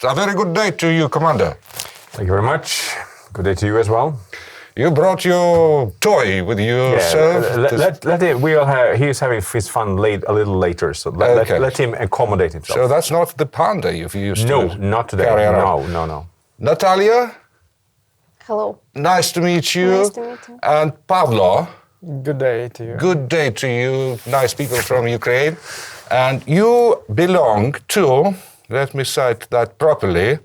A very good day to you, Commander. Thank you very much. Good day to you as well. You brought your toy with you, sir. Let him. He's having his fun a little later, so let him accommodate himself. So that's not the panda you've used to not today. No. Natalia? Hello. Nice to meet you. Nice to meet you. And Pavlo? Good day to you. Good day to you, nice people from Ukraine. And you belong to, let me cite that properly,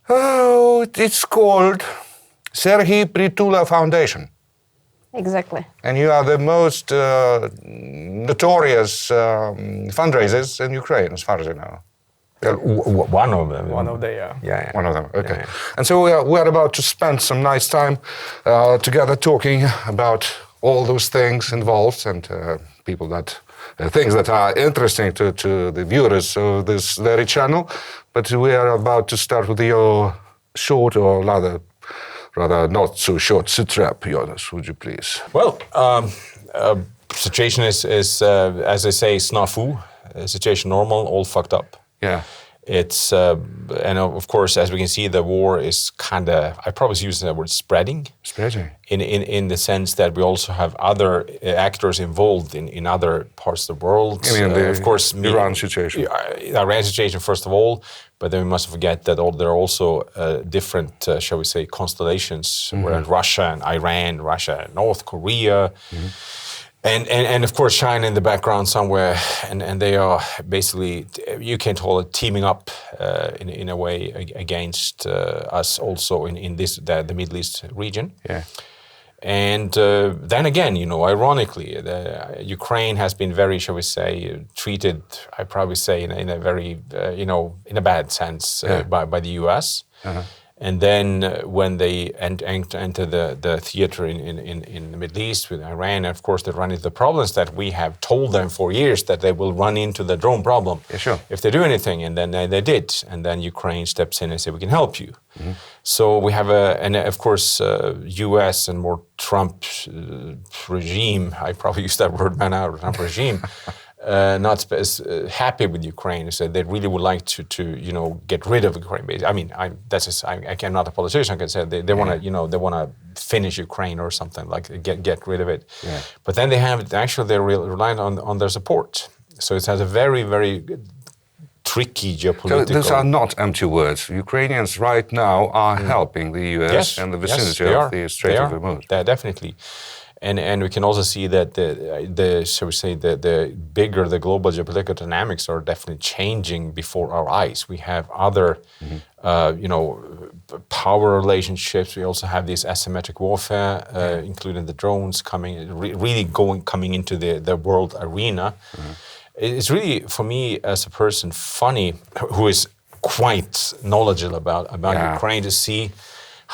it's called Serhiy Prytula Foundation. Exactly. And you are the most notorious fundraisers in Ukraine, as far as I know. One of them. One of them, Yeah. One of them, okay. Yeah. And so we are about to spend some nice time together talking about all those things involved and things that are interesting to the viewers of this very channel. But we are about to start with your short, or rather not so short, sit-rep, Jonas, would you please? Well, situation is as they say, snafu. Situation normal, all fucked up. Yeah. It's, and of course, as we can see, the war is kind of, I probably use the word spreading. Spreading. In the sense that we also have other actors involved in other parts of the world. I mean, of course, Iran situation. Iran situation, first of all, but then we must forget that there are also different, shall we say, constellations, where Russia and Iran, Russia and North Korea, and of course China in the background somewhere, and they are basically, you can call it teaming up in a way against us also in the Middle East region. Yeah. And then again, ironically, Ukraine has been very, shall we say, treated, I probably say, in a very, in a bad sense by the US. And then when they enter the theater in the Middle East with Iran, of course, they run into the problems that we have told them for years that they will run into the drone problem if they do anything. And then they did. And then Ukraine steps in and says, we can help you. So we have of course, US and more Trump regime, I probably use that word man out, Trump regime, not happy with Ukraine. So they really would like to get rid of Ukraine. I mean, I'm not a politician. I can say they want to, they want to finish Ukraine or something, like get rid of it. Yeah. But then they're relying on their support. So it has a very, very tricky geopolitical. So these are not empty words. Ukrainians right now are helping the US and the vicinity of the Strait of Hormuz. Definitely. And we can also see that the bigger the global geopolitical dynamics are definitely changing before our eyes. We have other, power relationships. We also have this asymmetric warfare, including the drones coming into the world arena. It's really, for me as a person, funny, who is quite knowledgeable about Ukraine, to see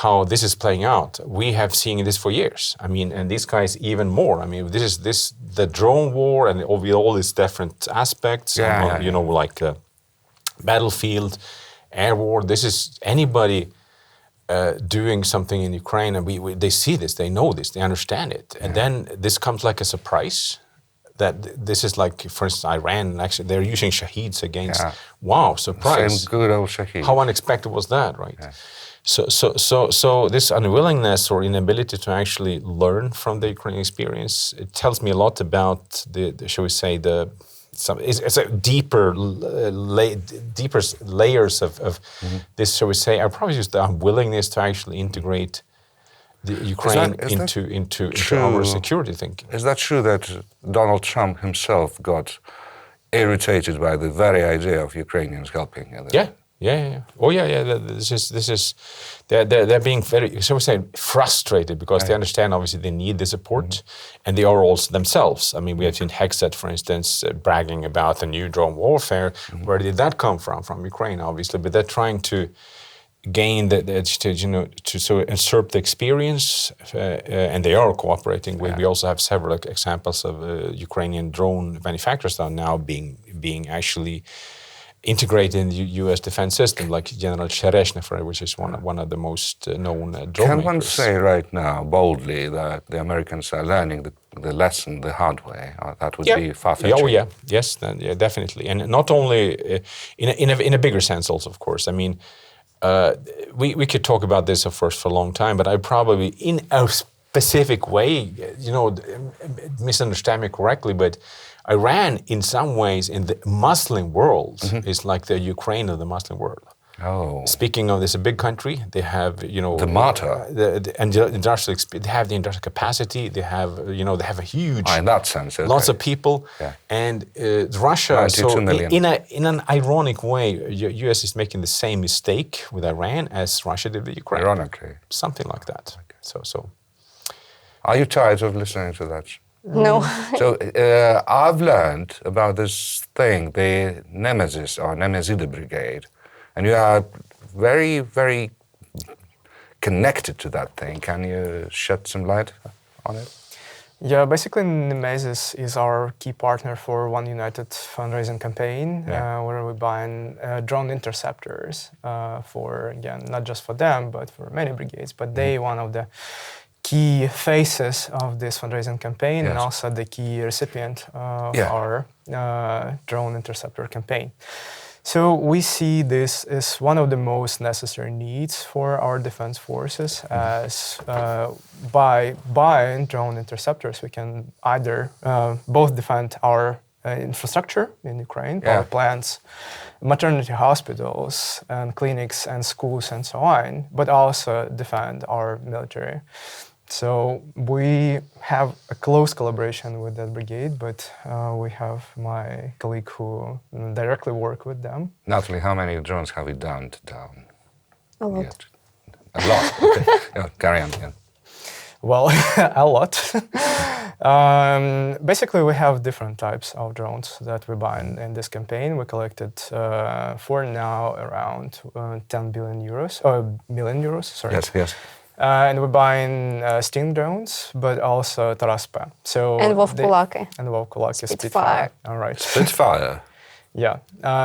how this is playing out. We have seen this for years. I mean, and these guys even more. I mean, the drone war and all these different aspects, like battlefield, air war. This is anybody doing something in Ukraine, and they see this, they know this, they understand it. And then this comes like a surprise. That this is like, for instance, Iran, actually, they're using shaheeds against, wow, surprise. Same good old shaheed. How unexpected was that, right? Yeah. So this unwillingness or inability to actually learn from the Ukrainian experience, it tells me a lot about shall we say, it's a deeper layers of this, shall we say, I probably use the unwillingness to actually integrate the Ukraine into our security thinking. Is that true that Donald Trump himself got irritated by the very idea of Ukrainians helping? Yeah. Oh, yeah. This is. They're being very, shall we say, frustrated because they understand obviously they need the support, and they are also themselves. I mean, we have seen Hexet, for instance, bragging about the new drone warfare. Where did that come from? From Ukraine, obviously, but they're trying to gain to usurp the experience, and they are cooperating with. We also have several examples of Ukrainian drone manufacturers that are now being actually integrated in the U.S. defense system, like General Cherezhnov, which is one of the most known drone Can makers. one say right now boldly that the Americans are learning the lesson the hard way? Or that would be far-fetching. Oh yeah, yes, yeah, definitely, and not only in a bigger sense, also of course. I mean, we could talk about this of course for a long time, but I probably in a specific way, misunderstand me correctly, but Iran, in some ways, in the Muslim world, is like the Ukraine of the Muslim world. Oh. Speaking of this, a big country. They have, the martyr. the industrial. They have the industrial capacity. They have, they have a huge. In that sense, okay. Lots of people, and Russia. 92 So million. in an ironic way, U.S. is making the same mistake with Iran as Russia did with Ukraine. Ironically, something like that. Okay. So. Are you tired of listening to that? No. So I've learned about this thing, the Nemesis or Nemesida Brigade, and you are very, very connected to that thing. Can you shed some light on it? Yeah, basically Nemesis is our key partner for One United fundraising campaign, where we buy drone interceptors for, again, not just for them, but for many brigades, but they one of the key faces of this fundraising campaign and also the key recipient of our drone interceptor campaign. So we see this as one of the most necessary needs for our defense forces, as by buying drone interceptors, we can either both defend our infrastructure in Ukraine, power plants, maternity hospitals and clinics and schools and so on, but also defend our military. So we have a close collaboration with that brigade, but we have my colleague who directly work with them. Natalie, how many drones have we down? A lot. A lot. Okay. Carry on. Yeah. Well, a lot. Basically, we have different types of drones that we buy in this campaign. We collected for now around 10 billion euros, or million euros, sorry. Yes. And we're buying Sting drones, but also Taraspa. So And Vovkulaki. And Vovkulaki Spitfire. All right. Spitfire. Yeah.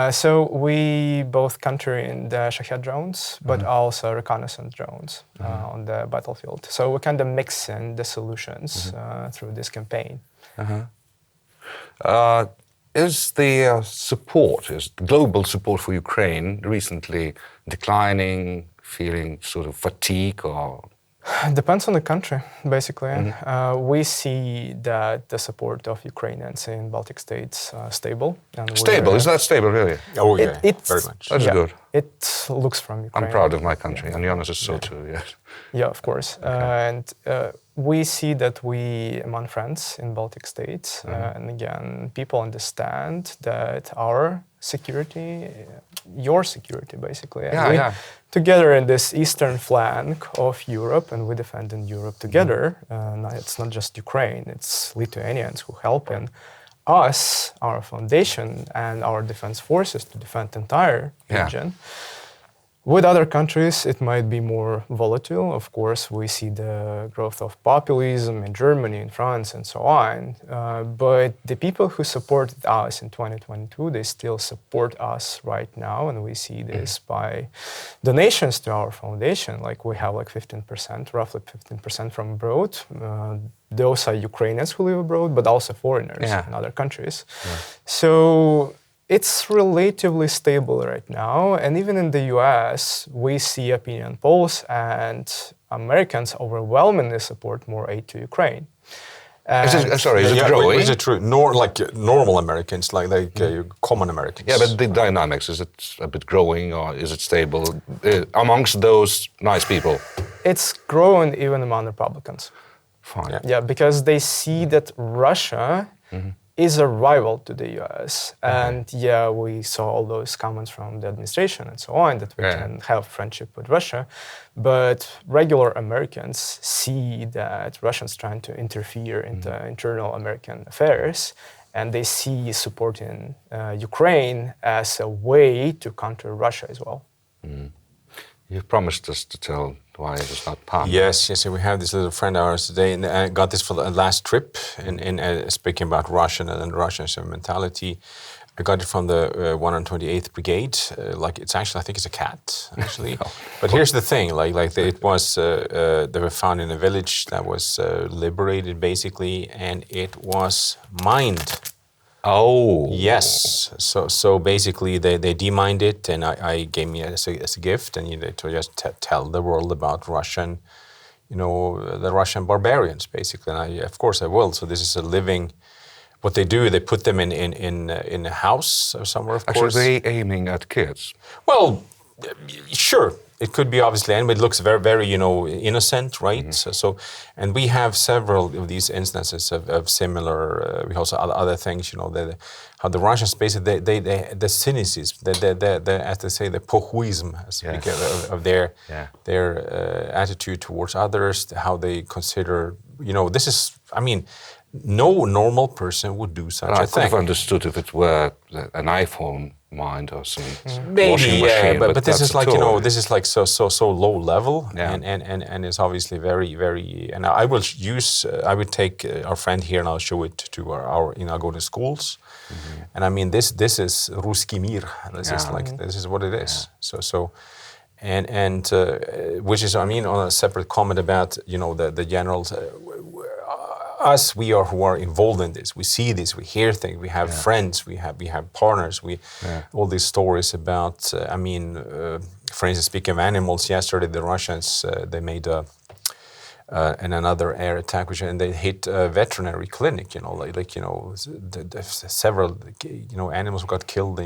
So we both country in the Shahed drones, but also reconnaissance drones on the battlefield. So we're kind of mixing the solutions through this campaign. Is the global support for Ukraine recently declining, feeling sort of fatigue or? Depends on the country, basically. We see that the support of Ukrainians in Baltic states stable. And stable? Is that stable, really? Oh, yeah, very much. That's good. It looks from Ukraine. I'm proud of my country, and Jonas is so too, yes. Yeah, of course. Okay. And we see that we, among friends in Baltic states, and again, people understand that our security, your security, basically. And together in this eastern flank of Europe, and we defend in Europe together. It's not just Ukraine, it's Lithuanians who help in us, our foundation, and our defense forces to defend the entire region. With other countries, it might be more volatile. Of course, we see the growth of populism in Germany, in France, and so on. But the people who supported us in 2022, they still support us right now. And we see this by donations to our foundation. Like we have like 15%, roughly 15% from abroad. Those are Ukrainians who live abroad, but also foreigners in other countries. So it's relatively stable right now, and even in the US, we see opinion polls and Americans overwhelmingly support more aid to Ukraine. Is it growing? Is it true? Like normal Americans, like common Americans? Yeah, but the dynamics, is it a bit growing or is it stable amongst those nice people? It's growing even among Republicans. Fine. Yeah, because they see that Russia is a rival to the US. And we saw all those comments from the administration and so on, that we can have friendship with Russia. But regular Americans see that Russians trying to interfere into internal American affairs, and they see supporting Ukraine as a way to counter Russia as well. You promised us to tell why it is not palm. Yes. We have this little friend of ours today, and I got this for the last trip in speaking about Russian and Russian mentality. I got it from the 128th Brigade. Like it's actually, I think it's a cat, actually. But here's the thing: it was they were found in a village that was liberated, basically, and it was mined. Oh. Yes. So basically, they demined it, and I gave me as a gift, and to just tell the world about Russian, the Russian barbarians, basically. And of course, I will. So this is a living. What they do, they put them in a house or somewhere, of course. Actually, they aiming at kids. Well, sure. It could be obviously, and it looks very, very, innocent, right? Mm-hmm. And we have several of these instances of similar. We also other things, how the Russians basically the cynicism, as they say, the pohuism, of their attitude towards others, how they consider, this is, no normal person would do such a thing. I could have understood if it were an iPhone mind or some maybe, washing machine, but this is like this is like so low level, Yeah. and it's obviously very, very. And I would take our friend here and I'll show it to our I'll go to schools, and this is Ruski Mir. This is what it is. Yeah. And which is on a separate comment about the generals. Us, who are involved in this, we see this, we hear things, we have friends, we have partners, all these stories about. For instance, speaking of animals, yesterday the Russians they made in another air attack, and they hit a veterinary clinic. Several animals got killed.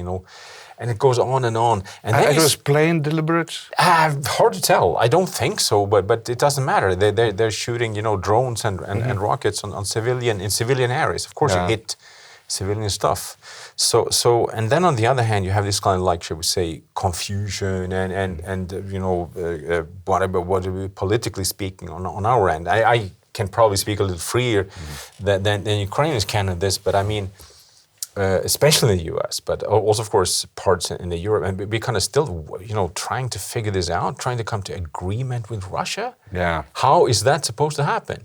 And it goes on and on. And it was plain deliberate? Hard to tell. I don't think so, but it doesn't matter. They're shooting, drones and rockets on civilian areas. Of course, it hit civilian stuff. So and then on the other hand, you have this kind of shall we say, confusion and what politically speaking on our end. I can probably speak a little freer than Ukrainians can on this, but especially in the U.S., but also, of course, parts in the Europe, and we kind of still, trying to figure this out, trying to come to agreement with Russia. Yeah. How is that supposed to happen?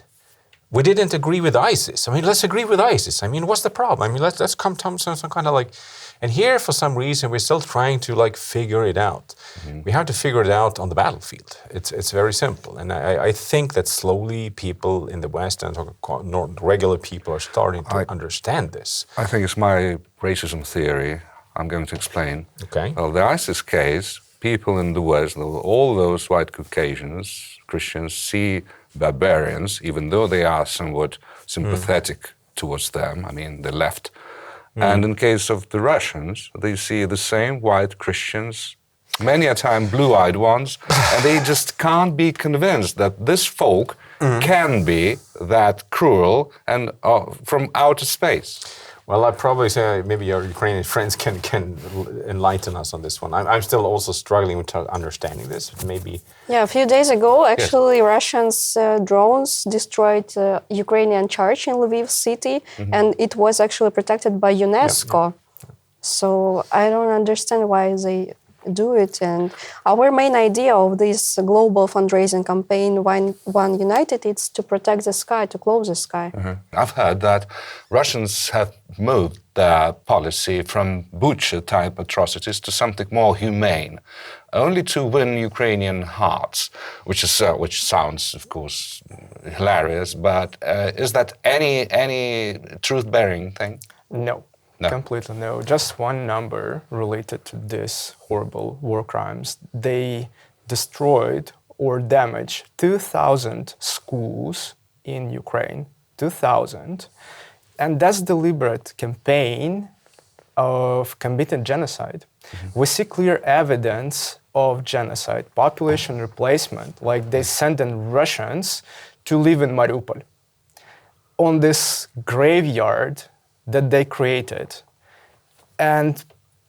We didn't agree with ISIS. Let's agree with ISIS. What's the problem? Let's come to some kind of and here, for some reason, we're still trying to figure it out. We have to figure it out on the battlefield. It's very simple, and I think that slowly people in the West and regular people are starting to understand this. I think it's my racism theory. I'm going to explain. Okay. Well, the ISIS case, people in the West, all those white Caucasians, Christians, see barbarians, even though they are somewhat sympathetic towards them. The left. And in case of the Russians, they see the same white Christians, many a time blue-eyed ones, and they just can't be convinced that this folk can be that cruel and from outer space. Well, I'd probably say maybe your Ukrainian friends can enlighten us on this one. I'm still also struggling with understanding this. Maybe. Yeah, a few days ago, actually, Russians drones destroyed Ukrainian church in Lviv city, and it was actually protected by UNESCO. So I don't understand why they do it. And our main idea of this global fundraising campaign, One United, is to protect the sky, to close the sky. I've heard that Russians have moved their policy from Bucha-type atrocities to something more humane, only to win Ukrainian hearts, which sounds, of course, hilarious. But is that any truth-bearing thing? No. No. Completely no. Just one number related to this horrible war crimes. They destroyed or damaged 2,000 schools in Ukraine. 2,000. And that's deliberate campaign of committed genocide. We see clear evidence of genocide, population replacement, they sent in Russians to live in Mariupol on this graveyard that they created. And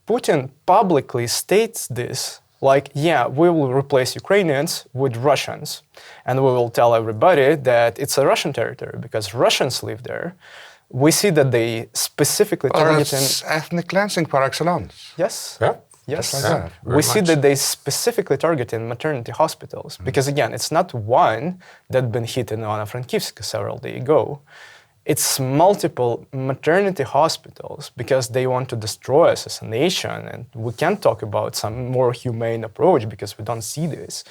Putin publicly states this, we will replace Ukrainians with Russians. And we will tell everybody that it's a Russian territory because Russians live there. We see that they specifically target... That's ethnic cleansing par excellence. Yes. Yeah. Yes. Just like that. We see that they specifically target in maternity hospitals because, again, it's not one that been hit in Ivano-Frankivsk several days ago. it's multiple maternity hospitals because they want to destroy us as a nation. And we can't talk about some more humane approach because we don't see this.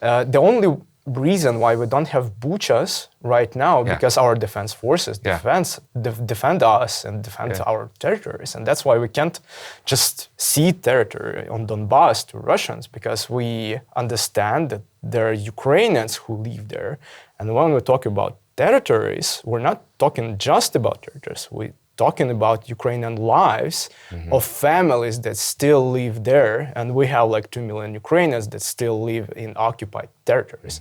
The only reason why we don't have buchas right now because our defense forces defend us and defend our territories, and that's why we can't just cede territory on Donbass to Russians, because we understand that there are Ukrainians who live there, and when we talk about territories, we're not talking just about territories. We're talking about Ukrainian lives of families that still live there, and we have like 2 million Ukrainians that still live in occupied territories.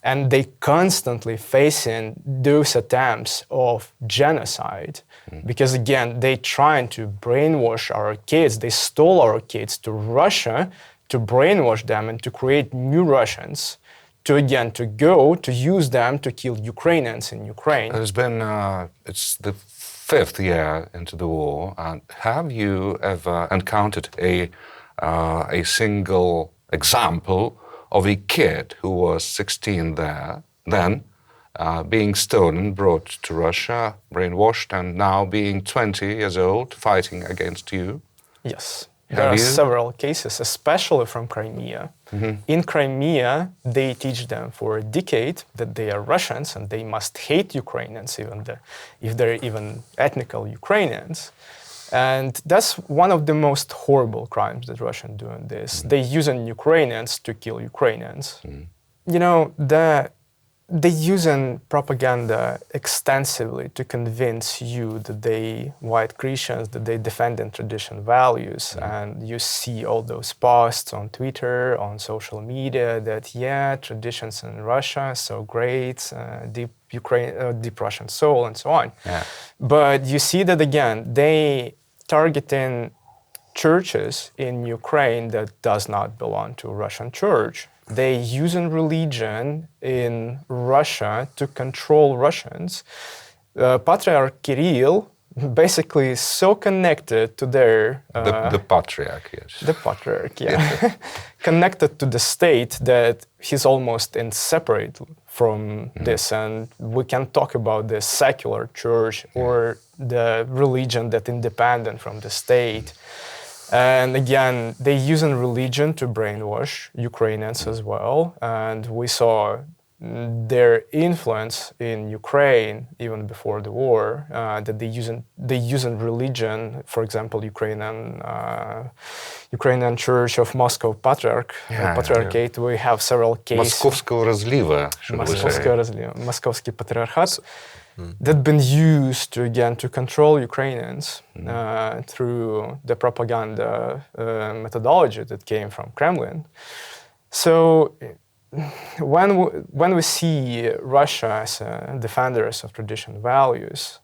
And they constantly facing those attempts of genocide because, again, they trying to brainwash our kids. They stole our kids to Russia to brainwash them and to create new Russians to go to use them to kill Ukrainians in Ukraine. There's been, it's the 5th year into the war, and have you ever encountered a single example of a kid who was 16 then being stolen, brought to Russia, brainwashed, and now being 20 years old, fighting against you? Yes. There are several cases, especially from Crimea. In Crimea, they teach them for a decade that they are Russians and they must hate Ukrainians, if they're even ethnical Ukrainians. And that's one of the most horrible crimes that Russians do in this. They using Ukrainians to kill Ukrainians. You know, they using propaganda extensively to convince you that they white Christians, that they defend in tradition values. And you see all those posts on Twitter, on social media that, traditions in Russia are so great, deep Russian soul and so on. But you see that again, they targeting churches in Ukraine that does not belong to Russian church. They using religion in Russia to control Russians. Patriarch Kirill basically is so connected to their... the patriarch, yes. The patriarch, connected to the state that he's almost inseparable from this. And we can talk about the secular church or the religion that's independent from the state. And again, they using religion to brainwash Ukrainians as well. And we saw their influence in Ukraine even before the war, that they using religion. For example, Ukrainian Church of Moscow Patriarchate. We have several cases. Московского разлива, Moskovsky Patriarchat. That been used to control Ukrainians through the propaganda methodology that came from Kremlin. So when we see Russia as defenders of traditional values,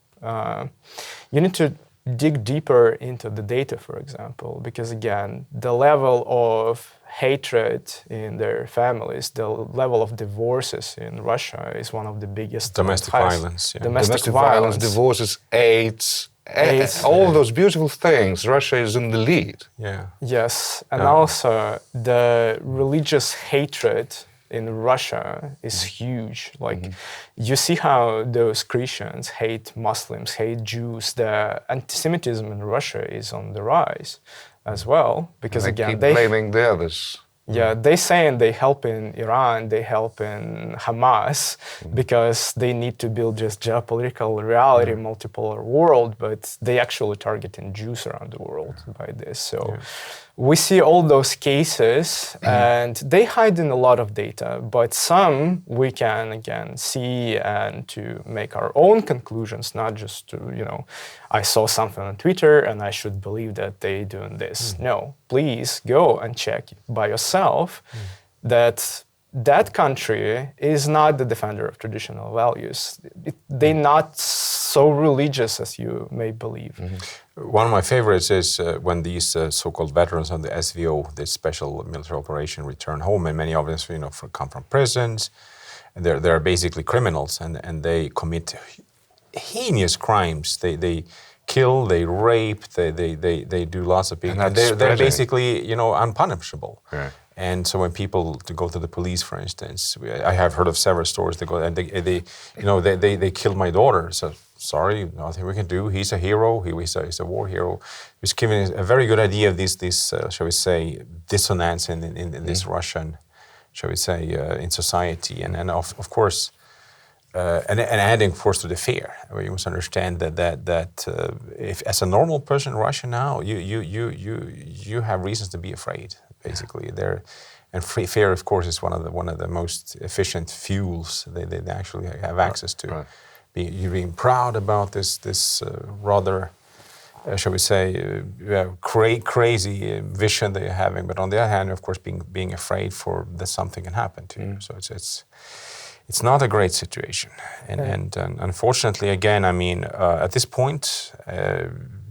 you need to dig deeper into the data, for example, because again, the level of hatred in their families, the level of divorces in Russia is one of the biggest. Domestic violence. Domestic violence, divorces, AIDS, all those beautiful things. Russia is in the lead. Yes, and also the religious hatred in Russia is huge. Like, you see how those Christians hate Muslims, hate Jews. The anti-Semitism in Russia is on the rise as well, because they again, keep blaming the others. They saying they help in Iran, they help in Hamas because they need to build just geopolitical reality, multipolar world, but they actually targeting Jews around the world by this. So we see all those cases and they hide in a lot of data, but some we can again see and to make our own conclusions, not just to, I saw something on Twitter and I should believe that they doing this. No, please go and check by yourself that that country is not the defender of traditional values. They're not so religious as you may believe. One of my favorites is when these so-called veterans on the SVO, this special military operation, return home, and many of them, come from prisons, and they're basically criminals, and they commit heinous crimes. They kill, they rape, they do lots of people. And they're basically, unpunishable. And so when people to go to the police, for instance, I have heard of several stories. They go and they killed my daughter. So sorry, nothing we can do. He's a hero. He's a war hero. He's giving a very good idea of this shall we say, dissonance in this Russian, shall we say, in society, and of course. And adding, of course, to the fear, where you must understand that if, as a normal person in Russia now, you have reasons to be afraid, basically. And fear, of course, is one of the most efficient fuels they actually have access to. Right. You're being proud about this rather, shall we say, crazy vision that you're having, but on the other hand, of course, being afraid that something can happen to you. So it's not a great situation, and unfortunately, again, I mean, at this point,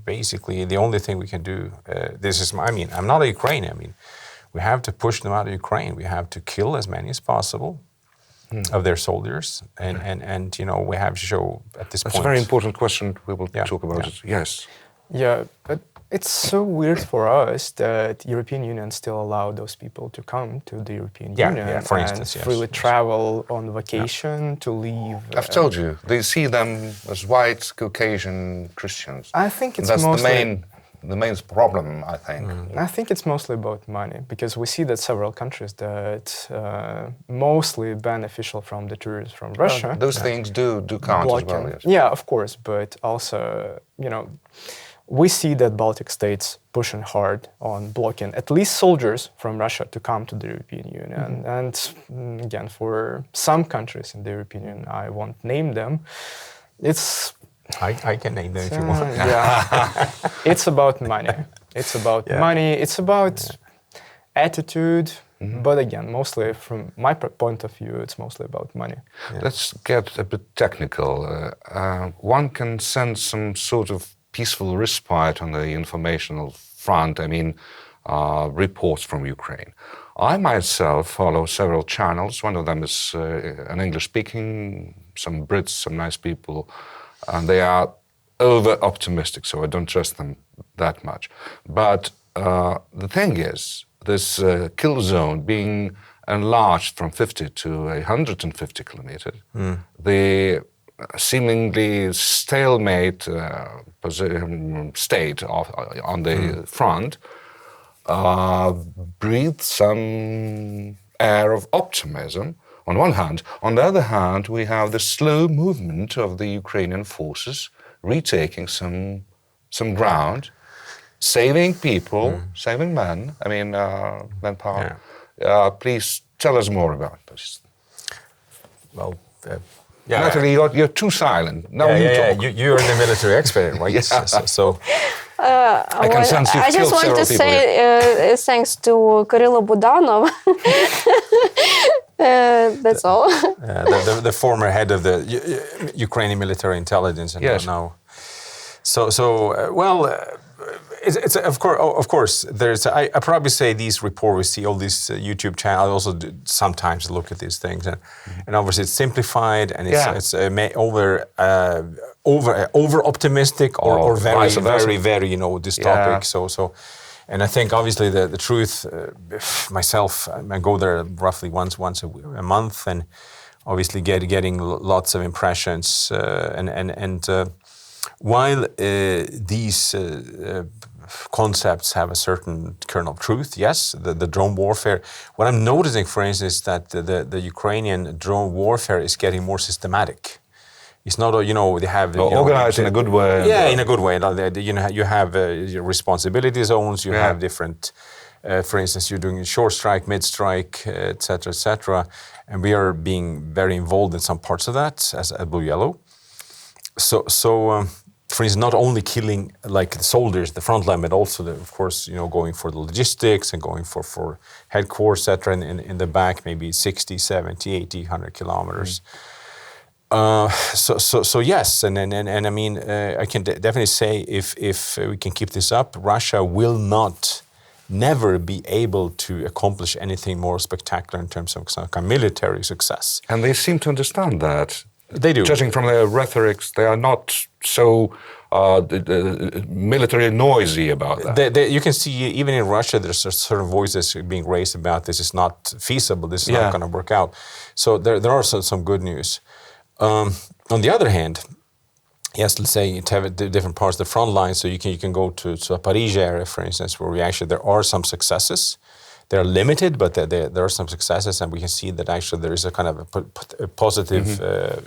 basically, the only thing we can do. I'm not a Ukrainian. I mean, we have to push them out of Ukraine. We have to kill as many as possible of their soldiers, and we have to show at this point. That's a very important question. We will talk about it. Yes. Yeah, but it's so weird for us that European Union still allow those people to come to the European Union for instance, and freely travel on vacation to leave. I've told you, they see them as white Caucasian Christians. I think it's that's mostly the main problem, I think. I think it's mostly about money, because we see that several countries that mostly beneficial from the tourists from Russia. Those things do count as well. Yes. Yeah, of course, but also, we see that Baltic states pushing hard on blocking at least soldiers from Russia to come to the European Union. And again, for some countries in the European Union, I won't name them, I can name them if you want. Yeah, it's about money. It's about money. It's about attitude. But again, mostly from my point of view, it's mostly about money. Yeah. Let's get a bit technical. One can sense some sort of peaceful respite on the informational front. I mean, reports from Ukraine. I myself follow several channels. One of them is an English-speaking, some Brits, some nice people, and they are over-optimistic, so I don't trust them that much. But the thing is, this kill zone being enlarged from 50 to 150 kilometers, the seemingly stalemate state on the front breathes some air of optimism on one hand. On the other hand, we have the slow movement of the Ukrainian forces retaking some ground, saving people, saving men, manpower. Yeah. Please tell us more about this. Well, Natalie, you're too silent. Now you talk. You're the military expert, right? So I can sense you've I just killed want several to people. say thanks to Kyrylo Budanov. That's all. The former head of the Ukrainian military intelligence, and now. It's of course. There's. I probably say these reports. We see all these YouTube channels. I also sometimes look at these things, and obviously it's simplified and it's over optimistic or very dystopic. So, and I think obviously the truth. Myself, I go there roughly once a month, and obviously getting lots of impressions and. While these concepts have a certain kernel of truth, yes, the drone warfare. What I'm noticing, for instance, is that the Ukrainian drone warfare is getting more systematic. It's not, they have organized in a good way. Yeah, in a good way. You have your responsibility zones. You have different. For instance, you're doing short strike, mid strike, etc., and we are being very involved in some parts of that as at Blue Yellow. So. For instance, not only killing like the soldiers, the frontline, but also, of course, going for the logistics and going for headquarters, etc. In the back, maybe 60, 70, 80, 100 kilometers. So yes, and I mean, I can definitely say if we can keep this up, Russia will never be able to accomplish anything more spectacular in terms of some kind of military success. And they seem to understand that. They do. Judging from their rhetorics, they are not so military noisy about that. You can see even in Russia, there's a certain voices being raised about this is not feasible, this is not going to work out. So there are some good news. On the other hand, yes, let's say you have different parts of the front line, so you can go to the Paris area, for instance, where there are some successes. They're limited, but there are some successes, and we can see that actually there is a kind of a positive,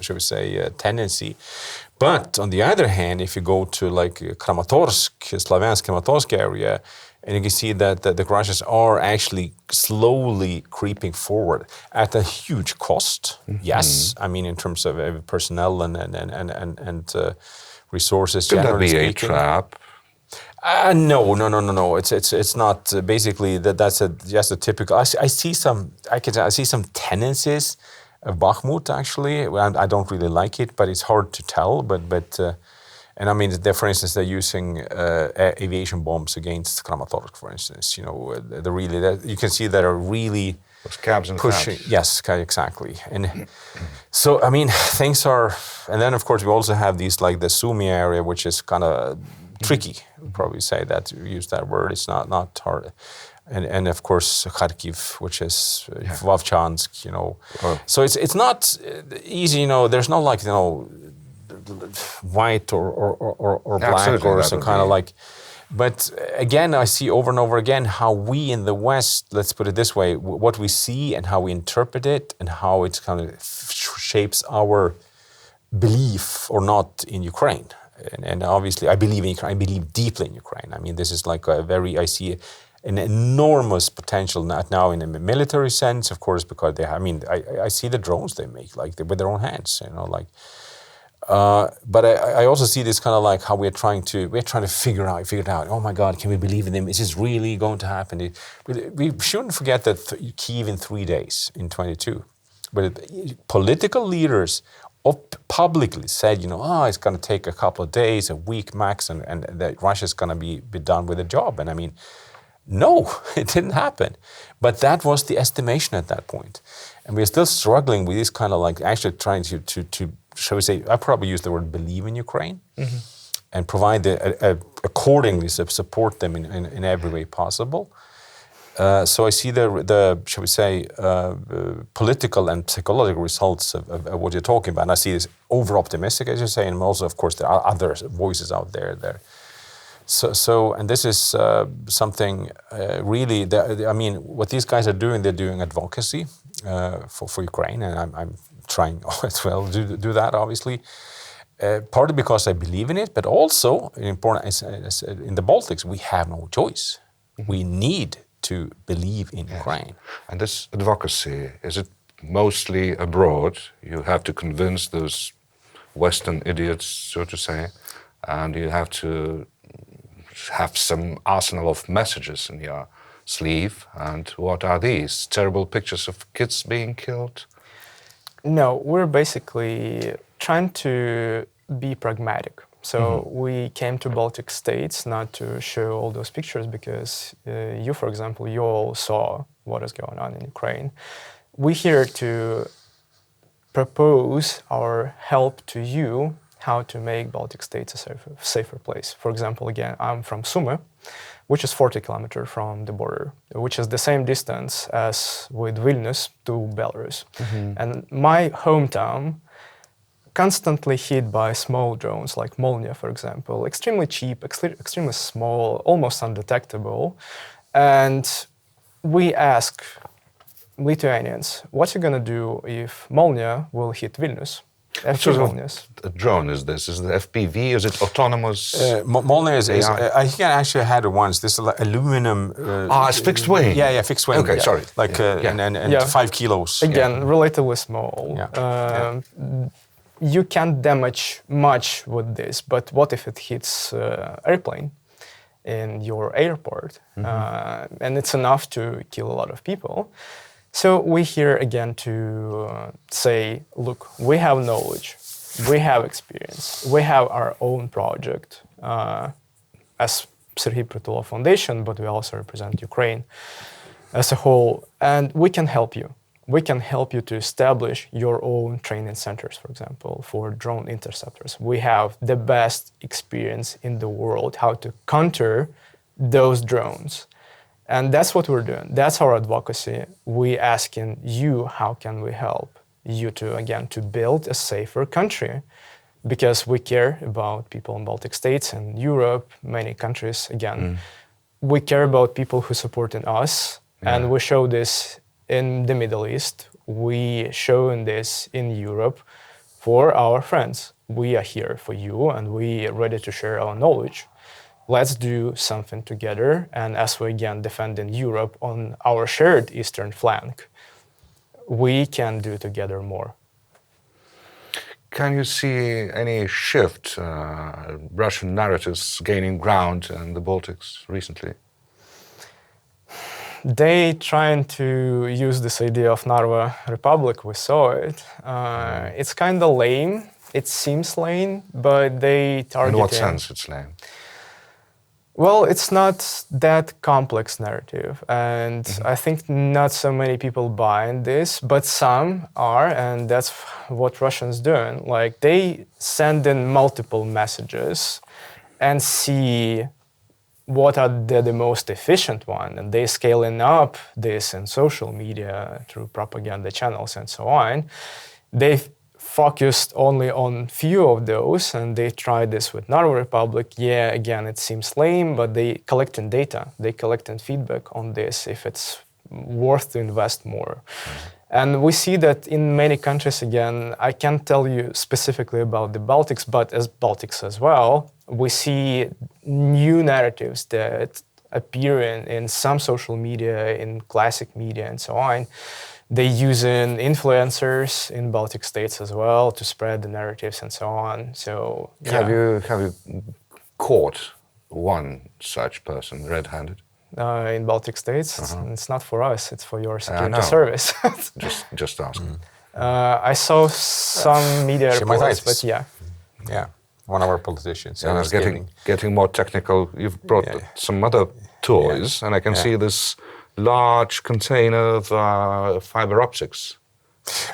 shall we say, tendency. But on the other hand, if you go to like Kramatorsk, Slaviansk-Kramatorsk area, and you can see that the Russians are actually slowly creeping forward at a huge cost. Yes, I mean in terms of personnel and resources. Could that be a trap? No. It's not. Basically, that's just a typical. I see some tendencies of Bakhmut actually. I don't really like it, but it's hard to tell. But and I mean, for instance, they're using aviation bombs against Kramatorsk, for instance. You know, you can see that are really cabs and pushing. cabs. Yes, exactly. And so I mean, things are. And then of course we also have these like the Sumy area, which is kind of tricky, probably say that, use that word, it's not hard. And of course Kharkiv, which is Vovchansk, you know. So it's not easy, you know, there's no like, you know, white or black. Absolutely, or some kind of like, but again, I see over and over again how we in the West, let's put it this way, what we see and how we interpret it and how it kind of shapes our belief or not in Ukraine. And obviously, I believe in Ukraine. I believe deeply in Ukraine. I mean, this is like I see an enormous potential not now in a military sense, of course, because I see the drones they make, like with their own hands, you know, like. But I also see this kind of like how we're trying to figure it out. Oh my God, can we believe in them? Is this really going to happen? We shouldn't forget that Kyiv in 3 days in 22, but political leaders publicly said, you know, it's going to take a couple of days, a week max, and that Russia's going to be done with the job. And I mean, no, it didn't happen. But that was the estimation at that point. And we're still struggling with this kind of like actually trying to shall we say, I probably use the word believe in Ukraine and provide accordingly support them in every way possible. So I see the shall we say, political and psychological results of what you're talking about. And I see this over-optimistic, as you say, and also, of course, there are other voices out there. So and this is something really, I mean, what these guys are doing, they're doing advocacy for Ukraine, and I'm trying as well to do that, obviously. Partly because I believe in it, but also, important, in the Baltics, we have no choice. We need to believe in Ukraine. And this advocacy, is it mostly abroad? You have to convince those Western idiots, so to say, and you have to have some arsenal of messages in your sleeve. And what are these? Terrible pictures of kids being killed? No, we're basically trying to be pragmatic. So we came to Baltic states not to show all those pictures because you, for example, you all saw what is going on in Ukraine. We're here to propose our help to you how to make Baltic states a safer place. For example, again, I'm from Sumy, which is 40 kilometers from the border, which is the same distance as with Vilnius to Belarus. And my hometown constantly hit by small drones like Molnia, for example, extremely cheap, extremely small, almost undetectable. And we ask Lithuanians, what are you going to do if Molnia will hit Vilnius? What sort of drone is this? Is it FPV? Is it autonomous? Molnia is I think I actually had it once. This is like aluminum. It's fixed wing. Yeah, fixed wing. Okay, sorry. Like and 5 kilos. Again, relatively small. You can't damage much with this, but what if it hits airplane in your airport? And it's enough to kill a lot of people. So we're here again to say, look, we have knowledge, we have experience, we have our own project as Serhiy Prytula Foundation, but we also represent Ukraine as a whole, and we can help you. we can help you to establish your own training centers, for example, for drone interceptors. We have the best experience in the world how to counter those drones. And that's what we're doing. That's our advocacy. We asking you, how can we help you to, again, to build a safer country? Because we care about people in Baltic states and Europe, many countries, again. We care about people who supporting us, and we show this in the Middle East. We showing this in Europe for our friends. We are here for you, and we are ready to share our knowledge. Let's do something together, and as we again defend in Europe on our shared eastern flank, we can do together more. Can you see any shift, Russian narratives gaining ground in the Baltics recently? They trying to use this idea of Narva Republic, we saw it. It's kind of lame, it seems lame, but they target. In what sense it's lame? Well, it's not that complex narrative, and I think not so many people buying this, but some are, and that's what Russians doing. Like, they send in multiple messages and see what are the most efficient one, and they scaling up this in social media through propaganda channels and so on. They focused only on few of those, and they tried this with Narva Republic. Yeah, again, it seems lame, but they collecting data, they collecting feedback on this, if it's worth to invest more. And we see that in many countries, again, I can't tell you specifically about the Baltics, but as Baltics as well, we see new narratives that appear in some social media, in classic media and so on. They using influencers in Baltic states as well to spread the narratives and so on. So yeah. Have you caught one such person red-handed? In Baltic states, it's not for us; it's for your security service. just asking. I saw some media reports, but yeah. One of our politicians. And it's getting more technical. You've brought some other toys, and I can see this large container of fiber optics.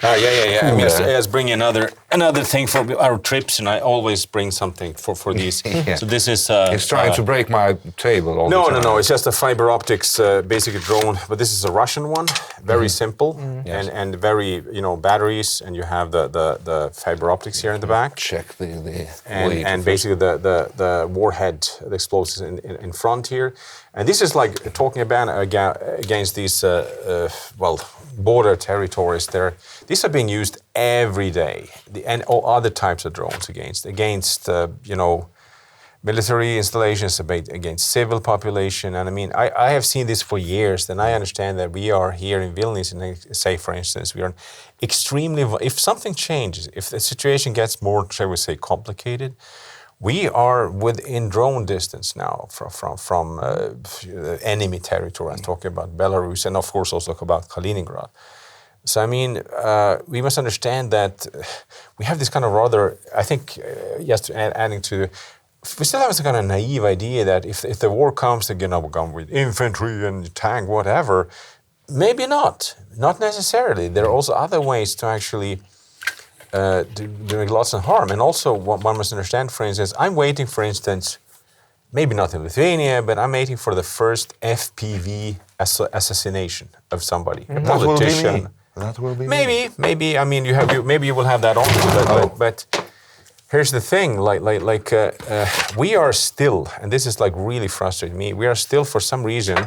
I mean, I bring another thing for our trips, and I always bring something for these. So this is. He's trying to break my table all the time. No. It's just a fiber optics, basically drone. But this is a Russian one, very simple, and very batteries, and you have the fiber optics here in the back. Check the and basically the warhead, the explosives in front here. And this is like talking about against these border territories there. These are being used every day, and all other types of drones against military installations, against civil population. And I mean, I have seen this for years, and I understand that we are here in Vilnius, and say, for instance, we are extremely. If something changes, if the situation gets more, shall we say, complicated, we are within drone distance now from enemy territory. I'm talking about Belarus, and of course also about Kaliningrad. So I mean, we must understand that we have this kind of rather, I think, adding to, we still have this kind of naive idea that if the war comes, they're going to come with infantry and tank, whatever. Maybe not necessarily. There are also other ways to actually doing lots of harm. And also, one must understand, for instance, I'm waiting, for instance, maybe not in Lithuania, but I'm waiting for the first FPV assassination of somebody, a politician. That will be maybe. I mean, maybe you will have that on. But here's the thing: we are still, and this is like really frustrating me. We are still, for some reason,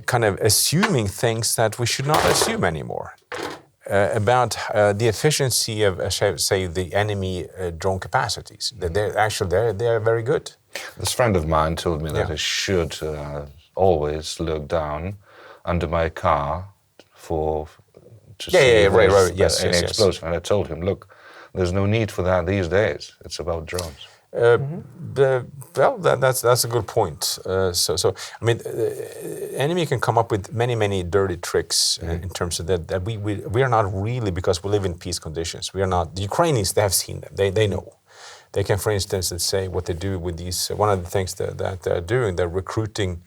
kind of assuming things that we should not assume anymore about the efficiency of, say, the enemy drone capacities. That they are very good. This friend of mine told me that I should always look down under my car to see any explosion. And I told him, look, there's no need for that these days. It's about drones. That's a good point. So I mean, enemy can come up with many dirty tricks in terms of that we are not really, because we live in peace conditions. We are not. The Ukrainians, they have seen them. They know. They can, for instance, let's say what they do with these. One of the things that they're doing, they're recruiting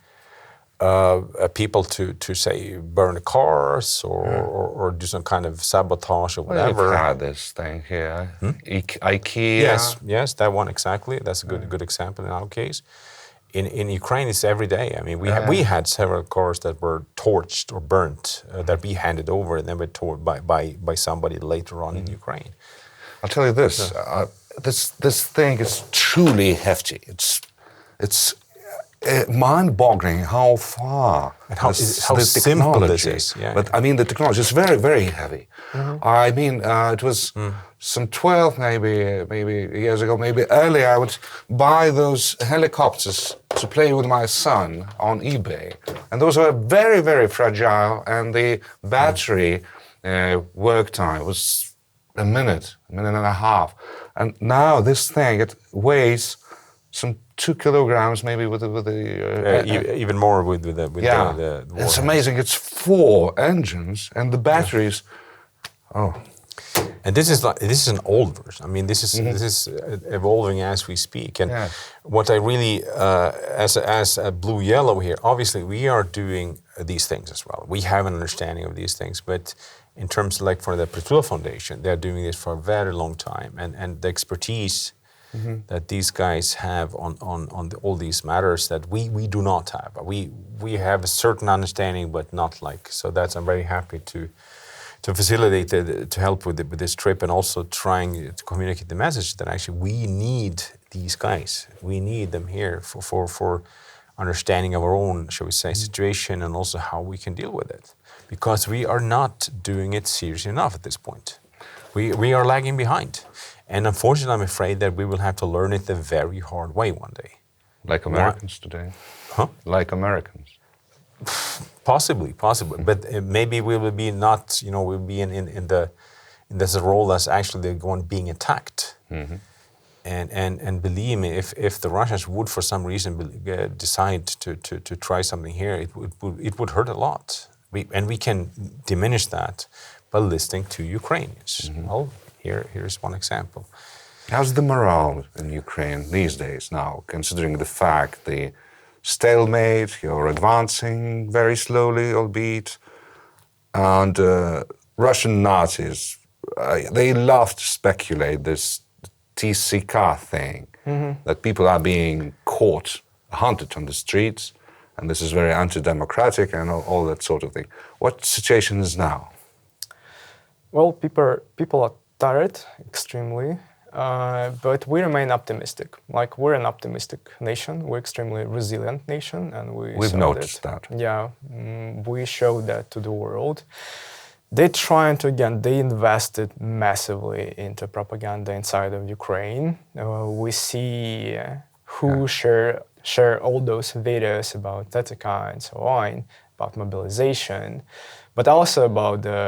people to say burn the cars or do some kind of sabotage or whatever. We've had this thing here. IKEA. Yes, that one exactly. That's a good example in our case. In Ukraine, it's every day. I mean, we had several cars that were torched or burnt that we handed over and then were torn by somebody later on in Ukraine. I'll tell you this. This thing is truly hefty. It's mind-boggling how far and how simple this is. Yeah. But I mean, the technology is very, very heavy. I mean, it was some 12 maybe years ago, maybe earlier. I would buy those helicopters to play with my son on eBay, and those were very, very fragile. And the battery work time was a minute and a half. And now this thing, it weighs some 2 kilograms, maybe with the even more with the it's amazing. It's 4 engines and the batteries. And this is an old version. I mean, this is evolving as we speak. And what I really, as a blue yellow here, obviously we are doing these things as well. We have an understanding of these things, but in terms like for the Prytula Foundation, they're doing this for a very long time, and the expertise that these guys have on all these matters that we do not have. We have a certain understanding, but not like. So I'm very happy to facilitate to help with this trip, and also trying to communicate the message that actually we need these guys. We need them here for understanding of our own, shall we say, situation, and also how we can deal with it, because we are not doing it seriously enough at this point. We are lagging behind. And unfortunately, I'm afraid that we will have to learn it the very hard way one day. Like Americans today. Huh? Like Americans. Possibly. But maybe we will be not, we'll be in this role as actually the one being attacked. And believe me, if the Russians would for some reason decide to try something here, it would hurt a lot. We can diminish that by listening to Ukrainians. Well, here's one example. How's the morale in Ukraine these days now, considering the fact the stalemate, you're advancing very slowly, albeit, and Russian Nazis, they love to speculate this TCK thing, that people are being caught, hunted on the streets, and this is very anti-democratic and all that sort of thing. What situation is now? Well, people are tired extremely, but we remain optimistic. Like, we're an optimistic nation. We're extremely resilient nation, and we've noticed that. Yeah, we show that to the world. They're trying to, again, they invested massively into propaganda inside of Ukraine. We see who share all those videos about TCK and so on, about mobilization, but also about the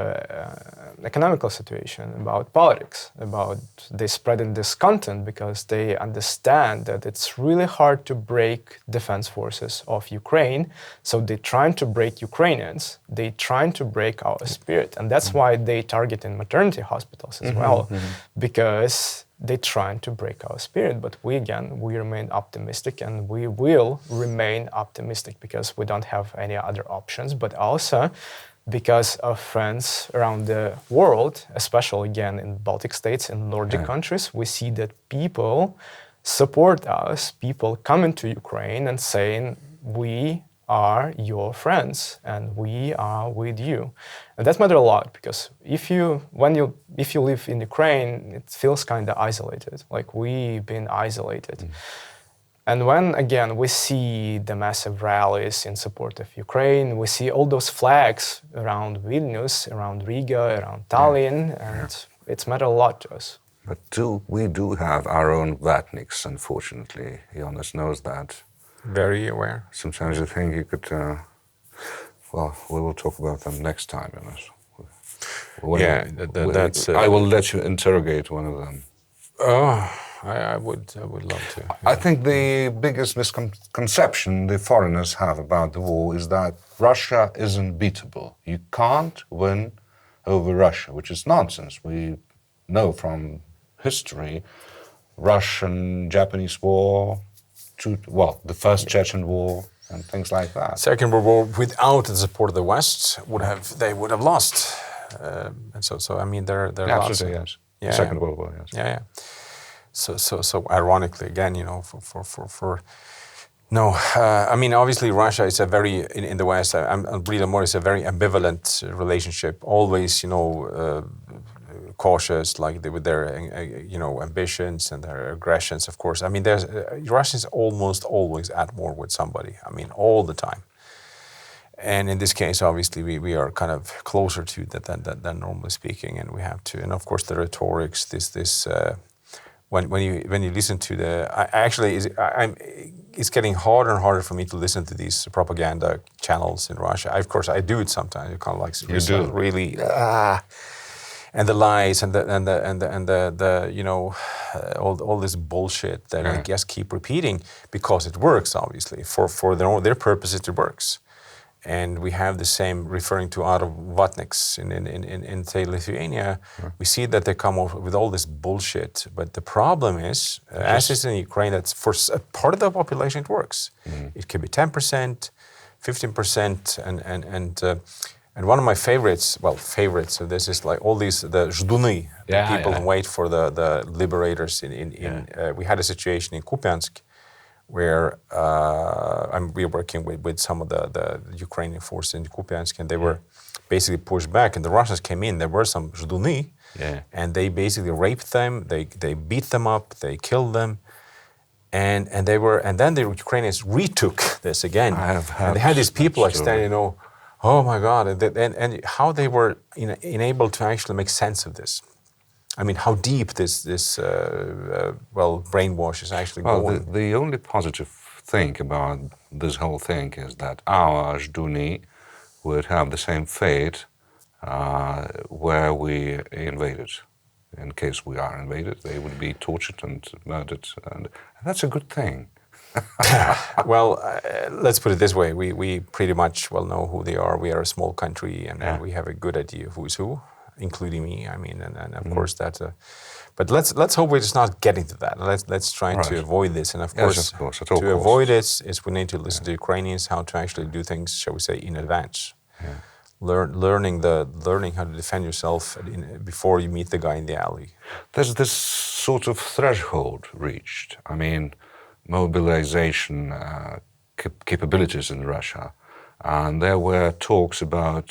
economical situation, about politics, about they spreading this content because they understand that it's really hard to break defense forces of Ukraine. So they're trying to break Ukrainians, they're trying to break our spirit. And that's why they target in maternity hospitals as well, because they're trying to break our spirit. But we remain optimistic, and we will remain optimistic because we don't have any other options, but also because of friends around the world, especially again in Baltic states and Nordic countries, we see that people support us, people coming to Ukraine and saying, we are your friends and we are with you. And that matters a lot, because if you live in Ukraine, it feels kind of isolated, like we've been isolated. And when, again, we see the massive rallies in support of Ukraine, we see all those flags around Vilnius, around Riga, around Tallinn, and it's mattered a lot to us. But we do have our own Vatniks, unfortunately. Jonas knows that. Very aware. Sometimes I think you could, well, we will talk about them next time, Jonas. I will let you interrogate one of them. Oh, I would love to. Yeah. I think the biggest misconception the foreigners have about the war is that Russia is unbeatable. You can't win over Russia, which is nonsense. We know from history, Russian-Japanese war, the first Chechen war, and things like that. Second World War, without the support of the West, they would have lost. And so I mean, there are lots. Absolutely, yes. Yeah, Second World War, yes. Yeah. So ironically, again, no, I mean, obviously Russia is a very, in the West, I'm reading more, it's a very ambivalent relationship, always, cautious, like with their, ambitions and their aggressions, of course. I mean, Russians almost always at war with somebody, I mean, all the time. And in this case, obviously, we are kind of closer to that than normally speaking, and we have to, and of course the rhetorics, when you listen to it's getting harder and harder for me to listen to these propaganda channels in Russia. Of course, I do it sometimes. You kind of like really, and the lies and all this bullshit that I guess keep repeating because it works. Obviously, for their purposes, it works. And we have the same, referring to Advocacy in say, Lithuania, we see that they come up with all this bullshit. But the problem is, as is in Ukraine, that for a part of the population it works. It could be 10%, 15%, and one of my favorites, so this is like all these, the zhduny, the people who wait for the liberators we had a situation in Kupiansk, where we were working with some of the Ukrainian forces in Kupiansk, and they were basically pushed back, and the Russians came in. There were some zhduny, and they basically raped them, they beat them up, they killed them, and then the Ukrainians retook this again. And they had these people like standing, oh my God, and how they were enabled to actually make sense of this. I mean, how deep this brainwash is actually going. The only positive thing about this whole thing is that our zhduny would have the same fate where we invaded. In case we are invaded, they would be tortured and murdered, and that's a good thing. Well, let's put it this way: we pretty much know who they are. We are a small country, and we have a good idea of who's who, including me. I mean, and of course that. But let's hope we're just not getting to that. Let's try to avoid this. And of course, to avoid it is we need to listen to Ukrainians how to actually do things, shall we say, in advance. Learning how to defend yourself before you meet the guy in the alley. There's this sort of threshold reached. I mean, mobilization capabilities in Russia. And there were talks about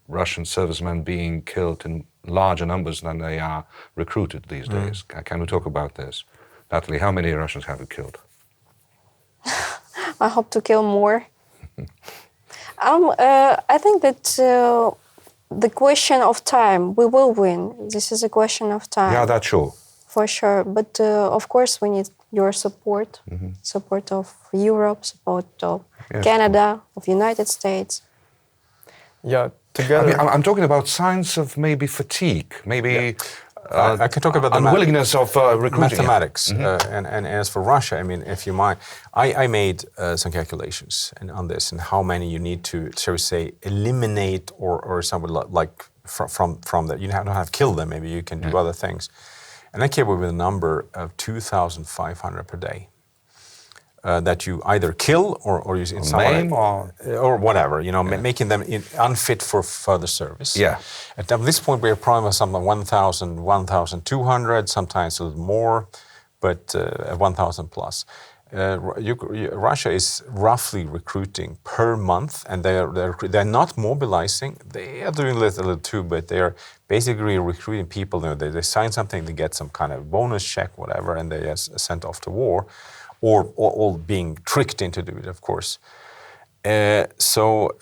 Russian servicemen being killed in larger numbers than they are recruited these days. Can we talk about this? Natalie, how many Russians have you killed? I hope to kill more. I think that the question of time, we will win. This is a question of time. Yeah, that's sure. For sure. But of course we need your support, support of Europe, support of Canada, of United States. Yeah, together. I mean, I'm talking about signs of maybe fatigue, maybe I can talk about the unwillingness of recruiting. Mathematics. And as for Russia, I mean, if you mind, I made some calculations on this and how many you need to, shall we say, eliminate or something like from that. You don't have to kill them. Maybe you can do other things. And I came up with a number of 2,500 per day that you either kill or use in some maim or whatever, making them unfit for further service. Yeah. At this point, we're probably something 1,000, 1,200, sometimes a little more, but 1,000 plus. Russia is roughly recruiting per month, and they're not mobilizing. They are doing a little too, but they are basically recruiting people. They sign something, they get some kind of bonus check, whatever, and they are sent off to war, or being tricked into doing it, of course. So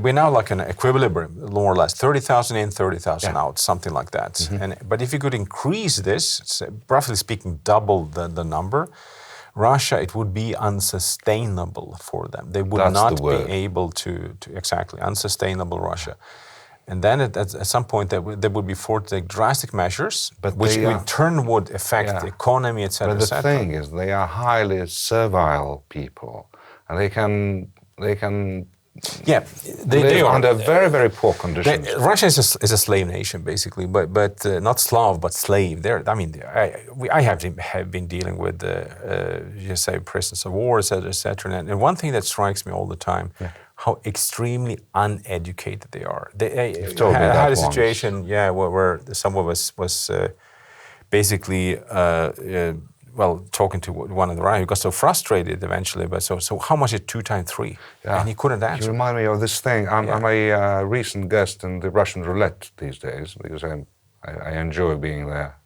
we're now like an equilibrium, more or less, 30,000 in, 30,000 out, something like that. But if you could increase this, roughly speaking, double the number, Russia, it would be unsustainable for them. They would not be able to exactly, unsustainable Russia. And then at some point they would be forced to take drastic measures, which in turn would affect the economy, etc. But the thing is, they are highly servile people, and they can Yeah, they live are under very, very poor conditions. Russia is a slave nation, basically, but not Slav, but slave. I have been dealing with, you say, prisoners of war, etc. And one thing that strikes me all the time, how extremely uneducated they are. You've told me that had a once. situation, where someone was basically. Talking to one of the Russians, he got so frustrated eventually. But so how much is 2 times 3? Yeah. And he couldn't answer. You remind me of this thing. I'm a recent guest in the Russian roulette these days because I enjoy being there,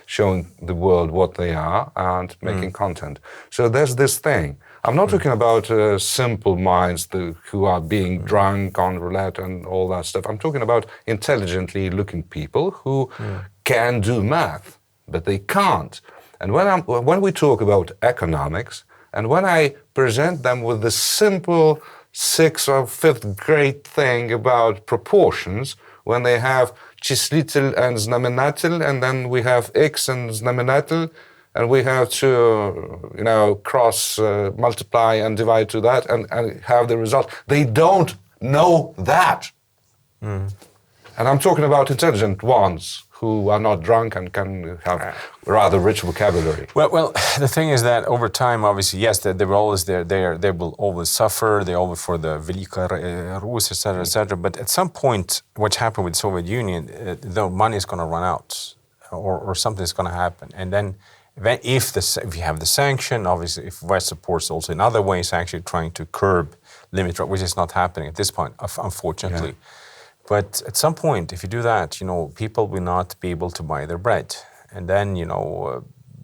showing the world what they are and making content. So there's this thing. I'm not talking about simple minds who are being drunk on roulette and all that stuff. I'm talking about intelligently looking people who can do math, but they can't. And when we talk about economics, and when I present them with the simple 6th or 5th grade thing about proportions, when they have числитель and знаменатель, and then we have x and знаменатель, and we have to, cross, multiply and divide to that, and have the result. They don't know that. And I'm talking about intelligent ones who are not drunk and can have rather rich vocabulary. Well, the thing is that over time, obviously, yes, they were always there. They will always suffer. They always for the Velika Rus, etc. But at some point, what happened with the Soviet Union, the money is going to run out, or something is going to happen, and then. If you have the sanction, obviously, if West supports also in other ways, actually trying to curb, limit, which is not happening at this point, unfortunately. Yeah. But at some point, if you do that, people will not be able to buy their bread, and then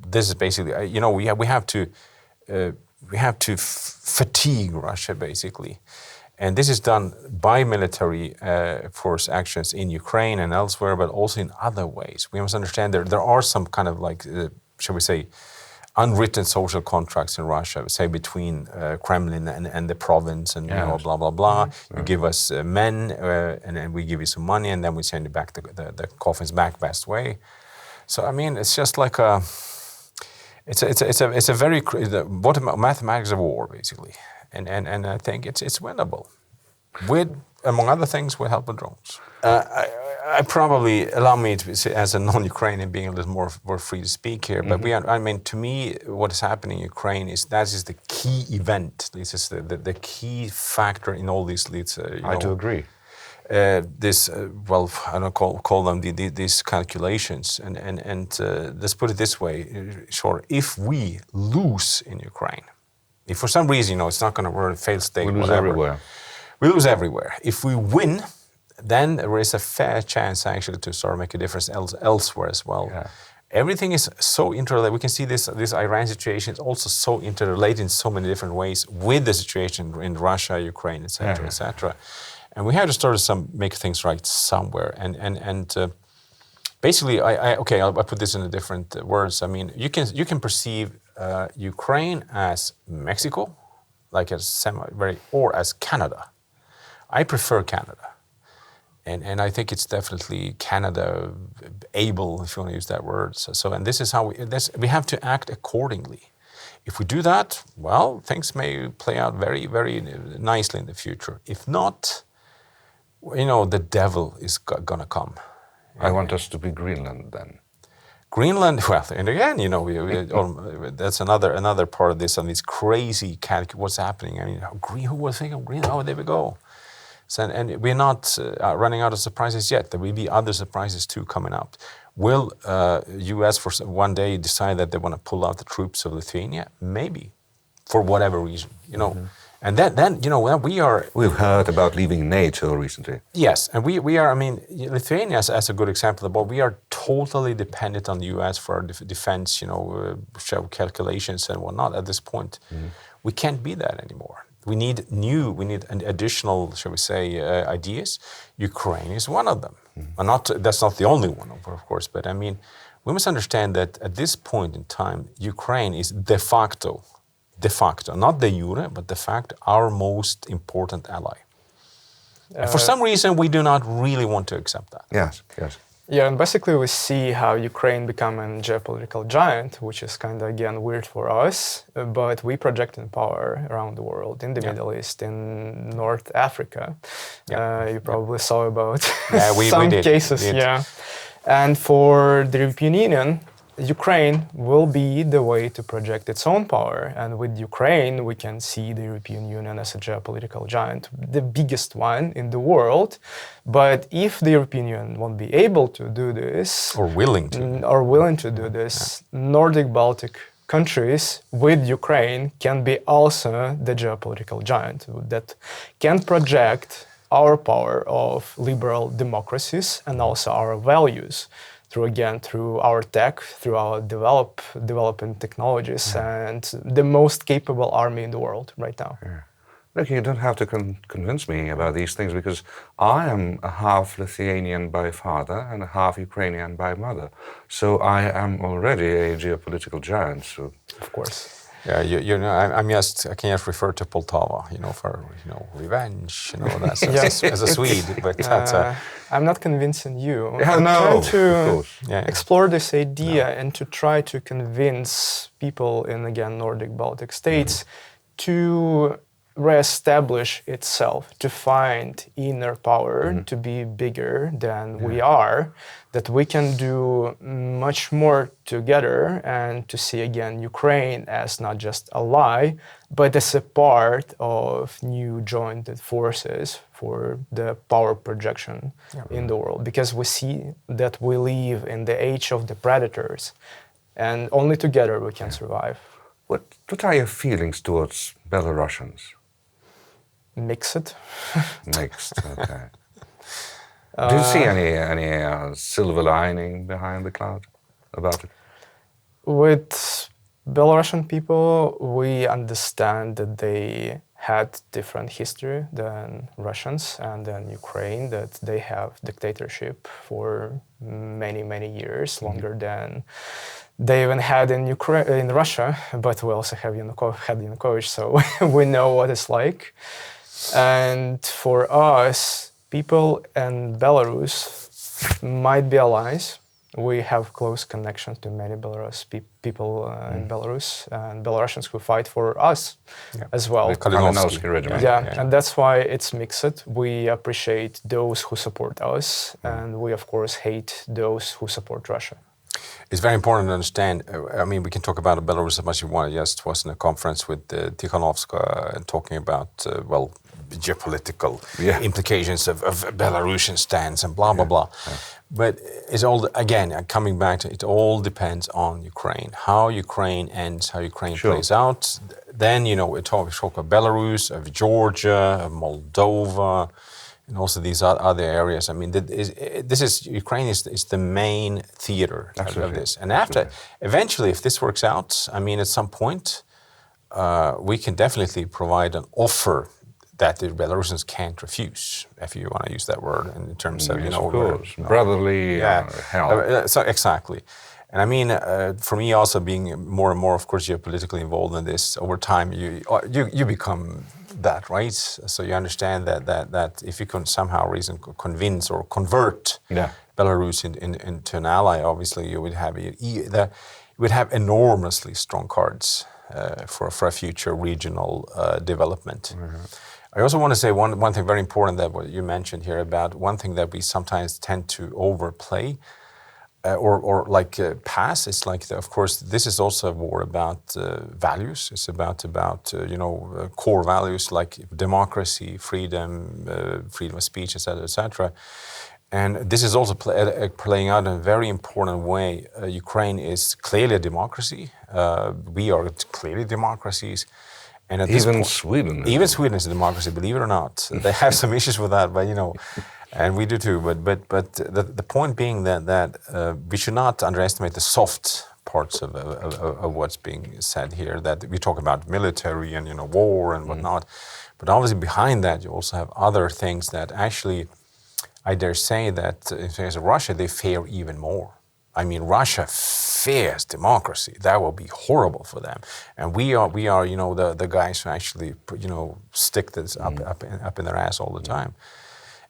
this is basically, we have to fatigue Russia basically, and this is done by military force actions in Ukraine and elsewhere, but also in other ways. We must understand there are some kind of like. Shall we say, unwritten social contracts in Russia, say between Kremlin and the province, and blah blah blah. You give us men, and then we give you some money, and then we send you back the coffins back best way. So I mean, it's just like it's a very mathematics of war basically, and I think it's winnable, with among other things with help of drones. I probably allow me to say, as a non-Ukrainian, being a little more free to speak here. But to me, what is happening in Ukraine is the key event. This is the key factor in all these. I do agree. I don't call them these calculations. And let's put it this way: sure, if we lose in Ukraine, if for some reason it's not going to work, failed state, we lose everywhere. We lose everywhere. If we win, then there is a fair chance actually to sort of make a difference elsewhere as well. Yeah. Everything is so interrelated. We can see this Iran situation is also so interrelated in so many different ways with the situation in Russia, Ukraine, etc., etc. And we have to start to make things right somewhere. And basically, I'll put this in different words. I mean, you can perceive Ukraine as Mexico, like as or as Canada. I prefer Canada. And I think it's definitely Canada able, if you want to use that word. So and this is how we have to act accordingly. If we do that, well, things may play out very, very nicely in the future. If not, the devil is gonna come. I want us to be Greenland then. Greenland, well, and again, that's another part of this, and these crazy what's happening. I mean, who was thinking of Greenland? Oh, there we go. So, and we're not running out of surprises yet. There will be other surprises too coming up. Will U.S. for one day decide that they want to pull out the troops of Lithuania? Maybe, for whatever reason, And then we are. We've heard about leaving NATO recently. Yes, and we are. I mean, Lithuania as a good example. But we are totally dependent on the U.S. for our defense, calculations and whatnot. At this point, we can't be that anymore. We need additional, shall we say, ideas. Ukraine is one of them. That's not the only one, of course, but I mean, we must understand that at this point in time, Ukraine is de facto, not de jure, but de facto, our most important ally. And for some reason, we do not really want to accept that. Yes. Yeah, and basically we see how Ukraine become a geopolitical giant, which is kind of, again, weird for us, but we project in power around the world, in the Middle East, in North Africa. You probably saw about some cases. Yeah. And for the European Union, Ukraine will be the way to project its own power. And with Ukraine, we can see the European Union as a geopolitical giant, the biggest one in the world. But if the European Union won't be able to do this, or willing to do this, Nordic Baltic countries with Ukraine can be also the geopolitical giant that can project our power of liberal democracies and also our values through our tech, through our developing technologies, and the most capable army in the world right now. Yeah. Look, you don't have to convince me about these things, because I am a half Lithuanian by father and a half Ukrainian by mother. So I am already a geopolitical giant. So. Of course. Yeah, I can just refer to Poltava, for revenge and all that. So as a Swede, but that's I'm not convincing you. I'm trying to explore this idea and to try to convince people in, again, Nordic Baltic states to reestablish itself, to find inner power, to be bigger than we are, that we can do much more together, and to see, again, Ukraine as not just ally, but as a part of new jointed forces for the power projection in the world. Because we see that we live in the age of the predators, and only together we can survive. What are your feelings towards Belarusians? Mixed. Mixed, okay. Do you see any silver lining behind the cloud about it? With Belarusian people, we understand that they had different history than Russians and than Ukraine, that they have dictatorship for many, many years, longer than they even had in Russia, but we also had Yanukovych, so we know what it's like. And for us, people in Belarus might be allies. We have close connections to many Belarus people in Belarus, and Belarusians who fight for us as well. The Kalinauskas regiment. And that's why it's mixed. We appreciate those who support us, and we, of course, hate those who support Russia. It's very important to understand. I mean, we can talk about Belarus as much as you want. I just was in a conference with Tikhanovska and talking about, geopolitical implications of Belarusian stance and blah, blah, blah. Yeah. But it's all, again, coming back to it, all depends on Ukraine. How Ukraine ends, how Ukraine plays out. Then, we talk of Belarus, of Georgia, of Moldova, and also these other areas. I mean, Ukraine is the main theater of this. And eventually, if this works out, I mean, at some point, we can definitely provide an offer that the Belarusians can't refuse, if you want to use that word, in terms of, of course, brotherly help. So exactly. And I mean, for me also being more and more, of course, geopolitically involved in this, over time, you become that, right? So you understand that if you can somehow convince or convert Belarus into an ally, obviously you would have enormously strong cards for a future regional development. I also want to say one thing very important that what you mentioned here about one thing that we sometimes tend to overplay or pass. It's like, of course, this is also a war about values. It's about core values like democracy, freedom of speech, etc., etc. And this is also playing out in a very important way. Ukraine is clearly a democracy. We are clearly democracies. And at even Sweden. Even Sweden is a democracy, believe it or not. They have some issues with that, but and we do too. But the point being that we should not underestimate the soft parts of what's being said here. That we talk about military and war and whatnot, but obviously behind that you also have other things that actually, I dare say that in terms of Russia, they fear even more. I mean, Russia fears democracy. That will be horrible for them. And we are, the guys who actually, stick this up in their ass all the time.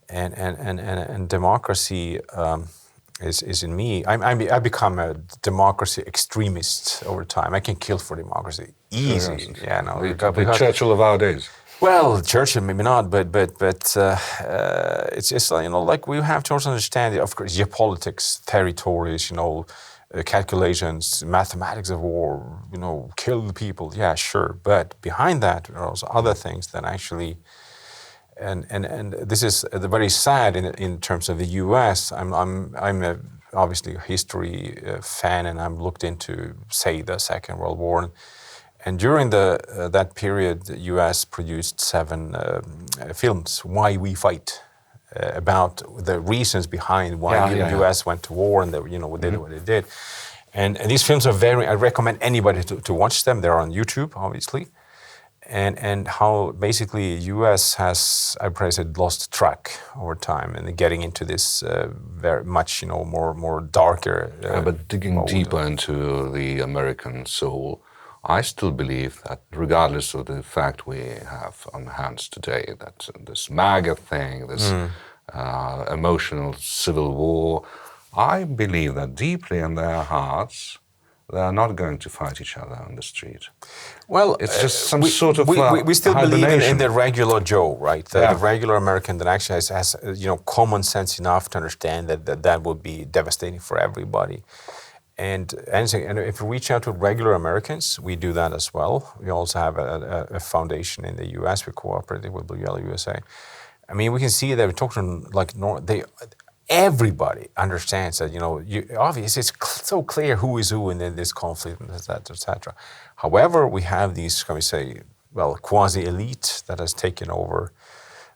And democracy, is in me. I become a democracy extremist over time. I can kill for democracy easy. Yes. Yeah, no. The Churchill of our days. Well, Churchill maybe not, but it's just like we have to also understand, of course, geopolitics, territories, calculations, mathematics of war, kill the people. Yeah, sure, but behind that there are also other things that actually. And this is very sad in terms of the U.S. I'm obviously a history fan, and I'm looked into, say, the Second World War, and during that period, the U.S. produced 7 films, Why We Fight, about the reasons behind why the U.S. went to war and did what they did. And these films are I recommend anybody to watch them. They're on YouTube, obviously. And how basically U.S. has, I probably said, lost track over time and getting into this very much, more darker. But digging mode. deeper into the American soul, I still believe that regardless of the fact we have on hands today, that this MAGA thing, this emotional civil war, I believe that deeply in their hearts, they are not going to fight each other on the street. Well, it's just some sort of we still believe in hibernation. the regular Joe, right? The regular American that actually has common sense enough to understand that would be devastating for everybody. And if we reach out to regular Americans, we do that as well. We also have a foundation in the U.S. We cooperate with Blue Yellow USA. I mean, we can see that we talk to them everybody understands that, obviously it's so clear who is who in this conflict, et cetera. However, we have these, can we say, quasi-elite that has taken over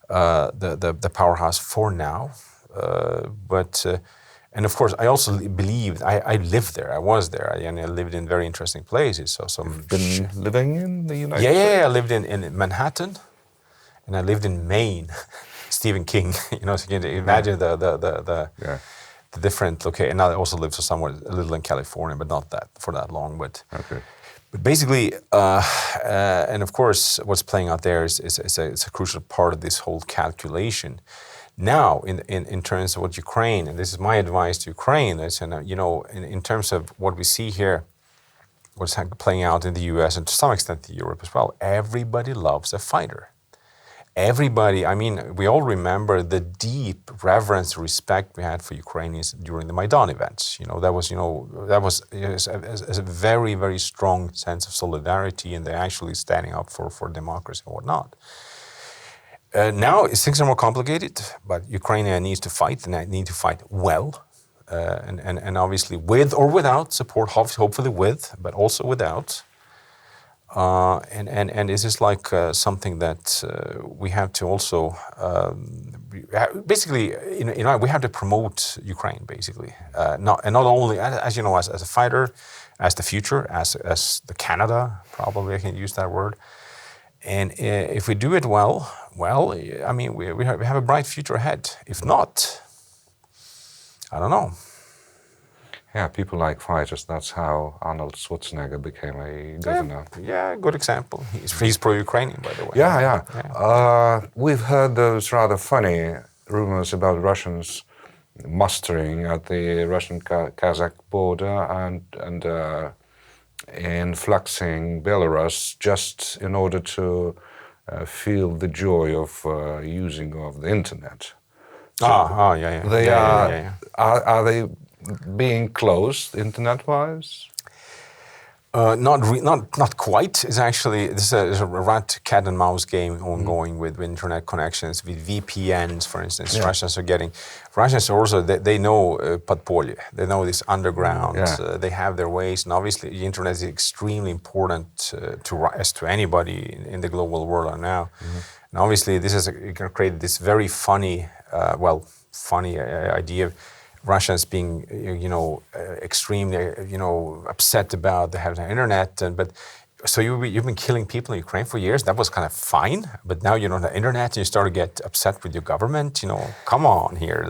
the powerhouse for now. And of course, I also believe, I lived there, I was there, and I lived in very interesting places. So You've been living in the United States? Yeah, I lived in Manhattan, and I lived in Maine. Stephen King, so you can imagine the different location. And I also lived somewhere a little in California, but not for that long. But basically, and of course, what's playing out there is a crucial part of this whole calculation. Now, in terms of what Ukraine, and this is my advice to Ukraine, is, in terms of what we see here, what's playing out in the U.S. and to some extent in Europe as well, everybody loves a fighter. Everybody, we all remember the deep reverence, respect we had for Ukrainians during the Maidan events. That was a very, very strong sense of solidarity, and they're actually standing up for democracy and whatnot. Now things are more complicated, but Ukraine needs to fight, and they need to fight well, and obviously with or without support, hopefully with, but also without. And this is something that we have to also basically, we have to promote Ukraine basically, not only as a fighter, as the future, as the Canada, probably I can use that word. And if we do it well, we have a bright future ahead. If not, I don't know. Yeah, people like fighters. That's how Arnold Schwarzenegger became a governor. Yeah, good example. He's pro-Ukrainian, by the way. Yeah. We've heard those rather funny rumors about Russians mustering at the Russian-Kazakh border and influxing Belarus just in order to feel the joy of using of the internet. So are they being closed internet-wise? Not quite. It's actually this is a rat cat and mouse game ongoing with internet connections, with VPNs, for instance. Russians also they know подполье. They know this underground. They have their ways, and obviously the internet is extremely important to anybody in the global world now. And obviously this is created this very funny, idea of Russians being, extremely, upset about they have the internet, so you've been killing people in Ukraine for years. That was kind of fine, but now you don't have the internet and you start to get upset with your government. Come on here,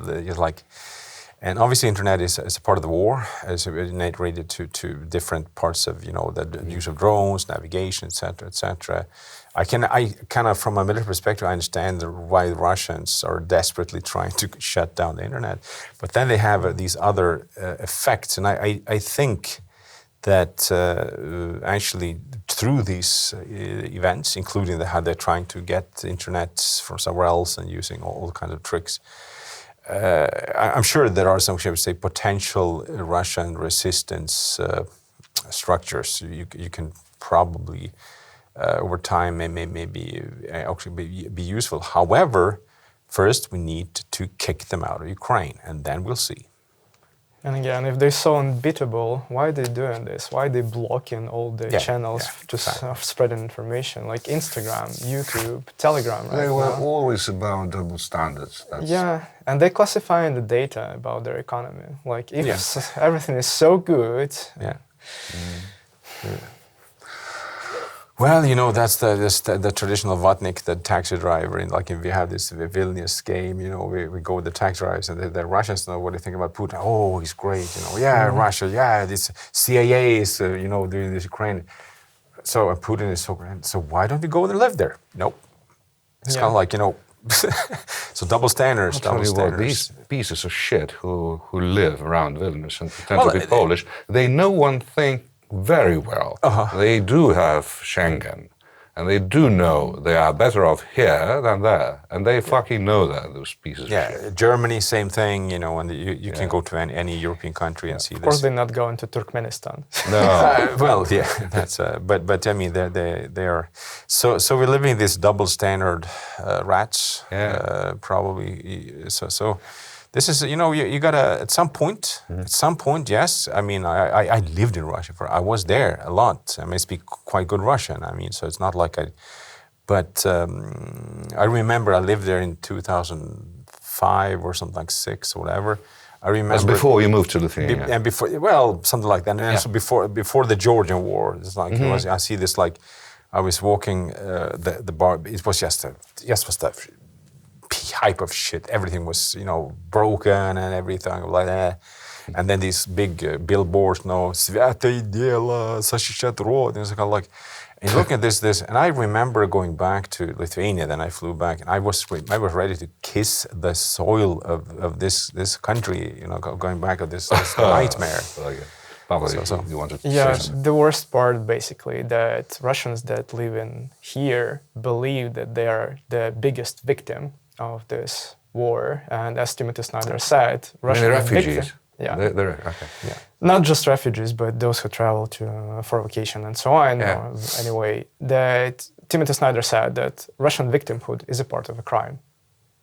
And obviously, internet is a part of the war, as it related to different parts of, the use of drones, navigation, et cetera. I kind of, from a military perspective, I understand why the Russians are desperately trying to shut down the internet. But then they have these other effects. And I think that actually through these events, including how they're trying to get the internet from somewhere else and using all kinds of tricks, I'm sure there are some, shall we say, potential Russian resistance structures. You can probably, over time, maybe actually be useful. However, first we need to kick them out of Ukraine, and then we'll see. And again, if they're so unbeatable, why are they doing this? Why are they blocking all the channels to spread information, like Instagram, YouTube, Telegram? They were always about double standards. And they're classifying the data about their economy. Like if everything is so good. Well, that's the traditional vatnik, the taxi driver. And like if we have this Vilnius game, we go with the taxi drivers, and the Russians know what they think about Putin. Oh, he's great, Russia, this CIA is, doing this Ukraine. So Putin is so great. So why don't we go and live there? Nope. It's kind of like, so double standards, these pieces of shit who live around Vilnius and pretend to be Polish, they know one thing very well. They do have Schengen, and they do know they are better off here than there, and they fucking know that, those pieces of shit. Germany, same thing, and you can go to any European country and see this. Of course, they're not going to Turkmenistan. No. That's but I mean they are. So we're living these double standard rats. Probably. So. This is, you gotta, at some point, yes. I mean, I lived in Russia I was there a lot. I speak quite good Russian. I mean, so it's not like but I remember I lived there in 2005 or something like 6 or whatever. I remember. That's before you moved to Lithuania. And before, something like that. And so before the Georgian war, it's like, I see this, like, I was walking the bar, it was just stuff. Hype of shit. Everything was, broken and everything like that. And then these big billboards, святое дело, защищать род. And it's kind of like, and you look at this, and I remember going back to Lithuania. Then I flew back, and I was ready to kiss the soil of this country. Going back to this nightmare. PAVLO, you wanted to say something? The worst part, basically, that Russians that live in here believe that they are the biggest victim of this war, and as Timothy Snyder said, Russian refugees. They're not just refugees, but those who travel for vacation and so on. Anyway, that Timothy Snyder said that Russian victimhood is a part of a crime.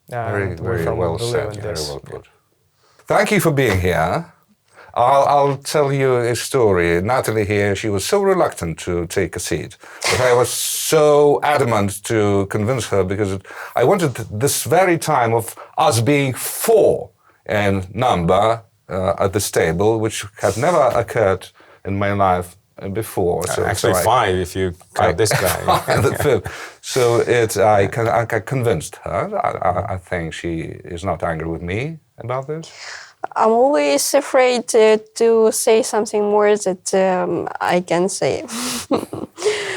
Very well said. Very well put. Thank you for being here. I'll tell you a story. Natalie here, she was so reluctant to take a seat, but I was so adamant to convince her because I wanted this very time of us being 4 in number at this table, which had never occurred in my life before. Actually, 5 if you count this guy. The 5th. So I convinced her. I think she is not angry with me about this. I'm always afraid to say something more that I can say.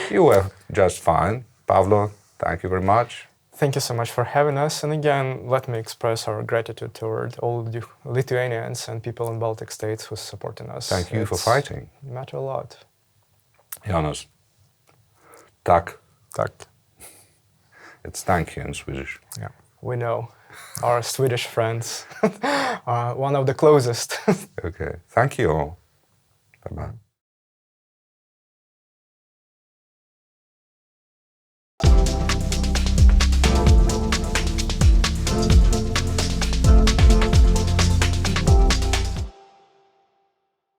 You were just fine. PAVLO, thank you very much. Thank you so much for having us. And again, let me express our gratitude toward all the Lithuanians and people in Baltic states who are supporting us. Thank you for fighting. It matters a lot. Jonas. Tak. Tak. It's thank you in Swedish. Yeah, we know. Our Swedish friends, one of the closest. Okay, thank you all. Bye-bye.